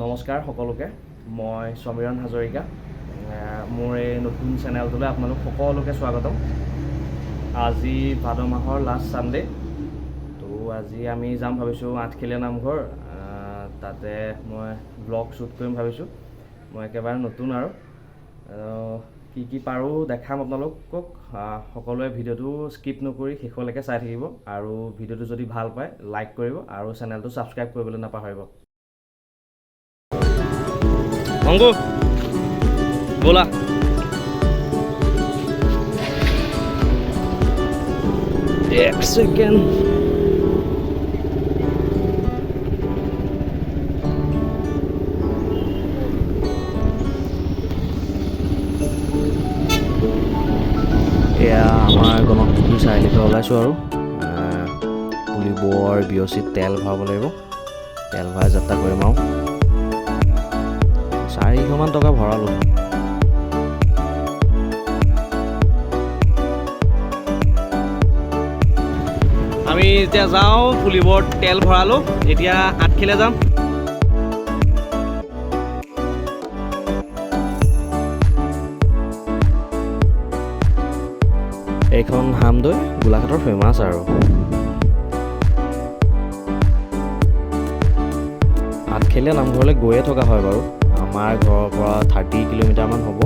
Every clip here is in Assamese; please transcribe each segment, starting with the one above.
নমস্কাৰ সকলোকে মই সমীৰণ হাজৰিকা মোৰ এই নতুন চেনেলটোলৈ আপোনালোক সকলোকে স্বাগতম আজি ভাদ মাহৰ লাষ্ট সানডে তো আজি আমি যাম ভাবিছোঁ আঠখেলীয়া নামঘৰ তাতে মই ব্লগ শ্বুট কৰিম ভাবিছোঁ মই একেবাৰে নতুন আৰু কি পাৰোঁ দেখাম আপোনালোকক সকলোৱে ভিডিঅ'টো স্কিপ নকৰি শেষলৈকে চাই থাকিব আৰু ভিডিঅ'টো যদি ভাল পায় লাইক কৰিব আৰু চেনেলটো ছাবস্ক্ৰাইব কৰিবলৈ নাপাহৰিব অংকু ব'লা এক সেকেন্ড এয়া আমাৰ গণপুখুৰী চাৰিআলিতে ওলাইছোঁ আৰু পুলিবৰ বিঅচিত তেল ভৰাব লাগিব তেল ভৰাই যাত্ৰা কৰিম আৰু 400মান টকা ভৰালোঁ আমি এতিয়া যাওঁ পুলিবৰ তেল ভৰালোঁ এতিয়া আঠখেলীয়া যাম এইখন হামদৈ গোলাঘাটৰ ফেমাছ আৰু আঠখেলীয়া নামঘৰলৈ গৈয়ে থকা হয় বাৰু আমাৰ ঘৰৰ পৰা 30 কিলোমিটাৰমান হ'ব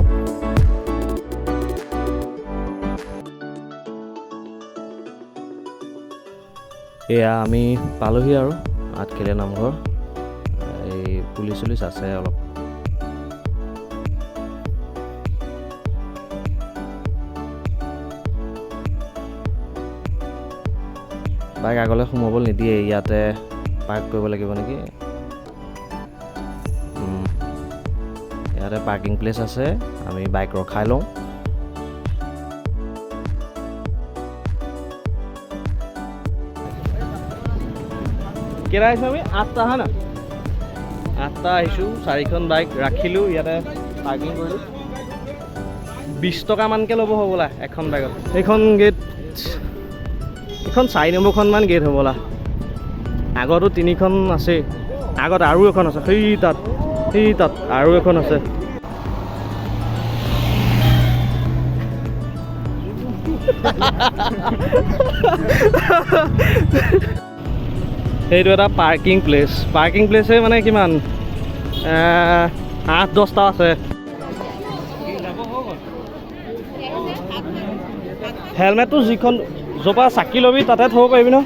এয়া আমি পালোহি আৰু আঠখেলীয়া নামঘৰ এই পুলিচ চুলিচ আছে অলপ বাইক আগলৈ সোমাবলৈ নিদিয়ে ইয়াতে পাৰ্ক কৰিব লাগিব নেকি ইয়াতে পাৰ্কিং প্লেচ আছে আমি বাইক ৰখাই লওঁ কেইটা আহিছোঁ আমি 8টা হয় না 8টা আহিছোঁ 4খন বাইক ৰাখিলোঁ ইয়াতে পাৰ্কিং কৰিলোঁ 20 টকামানকৈ ল'ব হ'বলা এখন বাইকত এইখন গেট এইখন 4 নম্বৰখনমান গেট হ'বলা আগতো 3খন আছে আগত আৰু এখন আছে সেই তাত আৰু এখন আছে সেইটো এটা পাৰ্কিং প্লেচে মানে কিমান 8-10টা আছে হেলমেটটো যিখন য'ৰ পৰা চাকি ল'বি তাতে থ'ব পাৰিবি ন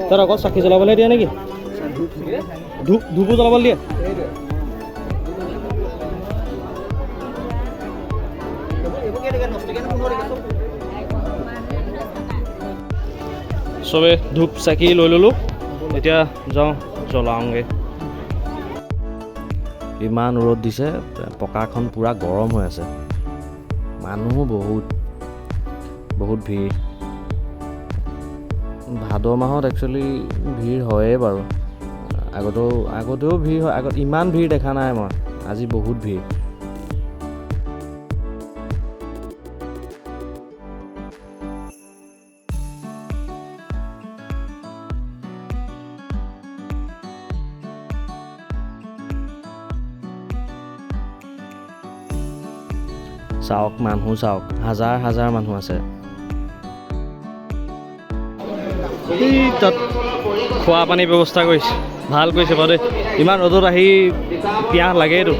তই অকল চাকি জ্বলাবলৈ দিয়ে নেকি ধূপো জ্বলাবলৈ দিয়ে চবে ধূপ চাকি লৈ ল'লোঁ এতিয়া যাওঁ জ্বলাওঁগৈ ইমান ৰ'দ দিছে পকাখন পূৰা গৰম হৈ আছে মানুহো বহুত ভিৰ ভাদ মাহত একচুৱেলি ভিৰ হয়েই বাৰু আগতেও ভিৰ হয় ইমান ভিৰ দেখা নাই মই আজি বহুত ভিৰ চাওক মানুহ চাওক হাজাৰ মানুহ আছে তাত খোৱা পানীৰ ব্যৱস্থা কৰিছে ভাল কৰিছে বাৰু দেই ইমান ৰ'দত আহি পিয়াহ লাগেইতো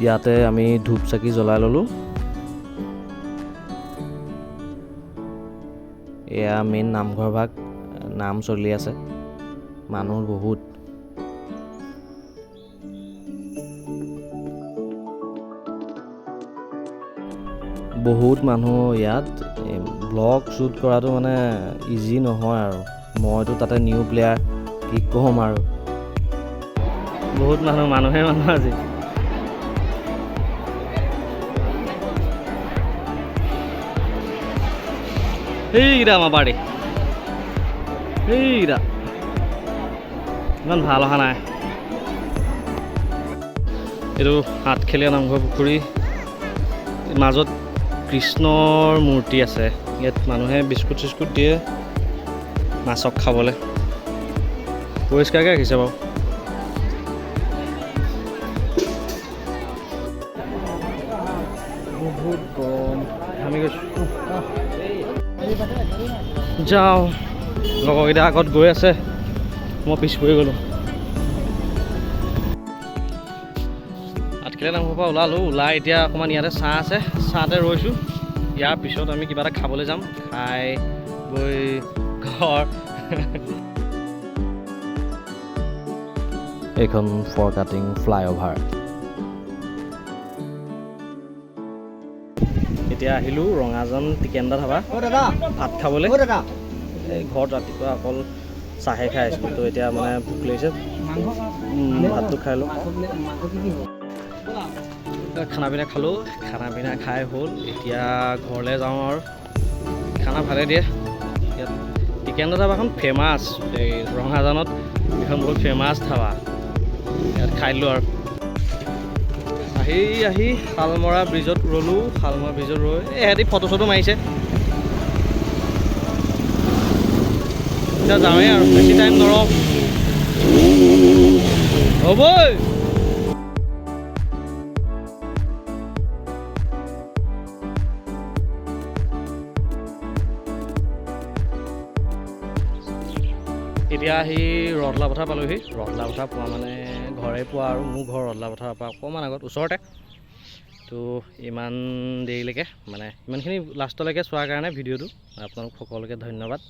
ইয়াতে আমি ধূপ চাকি জ্বলাই ল'লোঁ এয়া মেইন নামঘৰ ভাগ নাম চলি আছে মানুহ বহুত মানুহ ইয়াত ব্লগ শ্বুট কৰাটো মানে ইজি নহয় আৰু মইতো তাতে নিউ প্লেয়াৰ কি ক'ম আৰু বহুত মানুহে আজি এইকেইটা আমাৰ বাৰী এইকেইটা ইমান ভাল অহা নাই এইটো আঠখেলীয়া নামঘৰ পুখুৰী মাজত কৃষ্ণৰ মূৰ্তি আছে ইয়াত মানুহে বিস্কুট চিস্কুট দিয়ে মাছক খাবলৈ পৰিষ্কাৰকৈ ৰাখিছে বাৰু বহুত গৰম আমি গৈছোঁ যাওঁ লগৰকেইটা আগত গৈ আছে মই পিছ পৰি গ'লোঁ আঠখেলীয়া নামঘৰৰ পৰা ওলাই এতিয়া অকণমান ইয়াতে চাহ আছে চাহতে ৰৈছোঁ ইয়াৰ পিছত আমি কিবা এটা খাবলৈ যাম খাই বৈ ঘৰ এইখন ফৰ কাটিং ফ্লাইঅভাৰ এতিয়া আহিলোঁ ৰঙাজান টিকেণ্ডা ধাবা ভাত খাবলৈ এই ঘৰত ৰাতিপুৱা অকল চাহে খাই আছিলোঁ তো এতিয়া মানে ভোক লাগিছে ভাতটো খাই লওঁ খানা পিনা খালোঁ খানা পিনা খাই হ'ল এতিয়া ঘৰলৈ যাওঁ আৰু খানা ভালে দিয়ে ইয়াত টিকেণ্ডা ধাবাখন ফেমাছ এই ৰঙাজানত এইখন বহুত ফেমাছ ধাবা ইয়াত খাই দিলোঁ আৰু আহি শালমৰা ব্ৰিজত ৰ'লোঁ শালমৰা ব্ৰিজত ৰৈ এহেঁতি ফটো চটো মাৰিছে এতিয়া যাওঁৱেই আৰু বেছি টাইম নৰওঁ হ'বই এতিয়া আহি ৰতলা পথাৰ পালোহি ৰতলা পথাৰ পোৱা মানে ঘৰে পোৱা আৰু মোৰ ঘৰ ৰতলা পথাৰৰ পৰা অকণমান আগত ওচৰতে তো ইমান দেৰিলৈকে মানে ইমানখিনি লাষ্টলৈকে চোৱাৰ কাৰণে ভিডিঅ'টো আপোনালোক সকলোকে ধন্যবাদ